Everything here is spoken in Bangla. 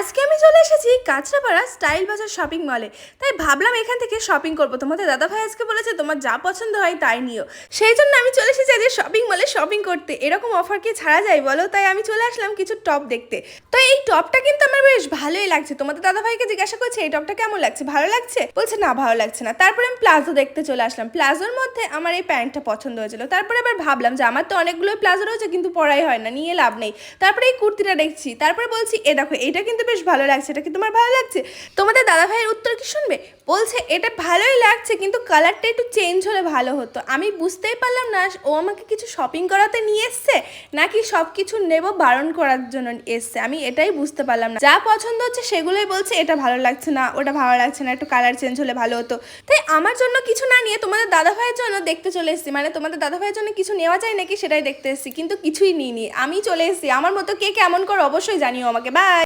আজকে আমি চলে এসেছি কাঁচরাপাড়া স্টাইল বাজার শপিং মলে। তাই ভাবলাম এখান থেকে শপিং করবো। তোমাদের দাদাভাই আজকে বলেছে তোমার যা পছন্দ হয় তাই নিও। সেই জন্য আমি চলে এসেছি আজকে শপিং মলে শপিং করতে। এরকম অফার কি ছাড়া যায় বলো? তাই আমি চলে আসলাম কিছু টপ দেখতে। তো এই টপটা কিন্তু আমার বেশ ভালোই লাগছে। তোমাদের দাদাভাইকে জিজ্ঞাসা করছে এই টপটা কেমন লাগছে, ভালো লাগছে? বলছে না ভালো লাগছে না। তারপরে আমি প্লাজো দেখতে চলে আসলাম। প্লাজোর মধ্যে আমার এই প্যান্টটা পছন্দ হয়েছিল। তারপরে আবার ভাবলাম যে আমার তো অনেকগুলো প্লাজো রয়েছে কিন্তু পরাই হয় না, নিয়ে লাভ নেই। তারপরে এই কুর্তিটা দেখছি, তারপরে বলছি এ দেখো এটা কিন্তু বেশ ভালো লাগছে, এটা কি তোমার ভালো লাগছে? তোমাদের দাদা ভাইয়ের উত্তর কি শুনবে? বলছে এটা ভালোই লাগছে কিন্তু কালারটা একটু চেঞ্জ হলে ভালো হতো। আমি বুঝতেই পারলাম না ও আমাকে কিছু শপিং করাতে নিয়ে এসছে নাকি সব কিছু নেব বারণ করার জন্য এসছে। আমি এটাই বুঝতে পারলাম না। যা পছন্দ হচ্ছে সেগুলোই বলছে এটা ভালো লাগছে না, ওটা ভালো লাগছে না, একটু কালার চেঞ্জ হলে ভালো হতো। তাই আমার জন্য কিছু না নিয়ে তোমাদের দাদা ভাইয়ের জন্য দেখতে চলে এসেছি। মানে তোমাদের দাদা ভাইয়ের জন্য কিছু নেওয়া যায় নাকি সেটাই দেখতে এসেছি, কিন্তু কিছুই নিইনি। আমি চলে এসেছি। আমার মতো কে কেমন করে অবশ্যই জানিও আমাকে। বাই।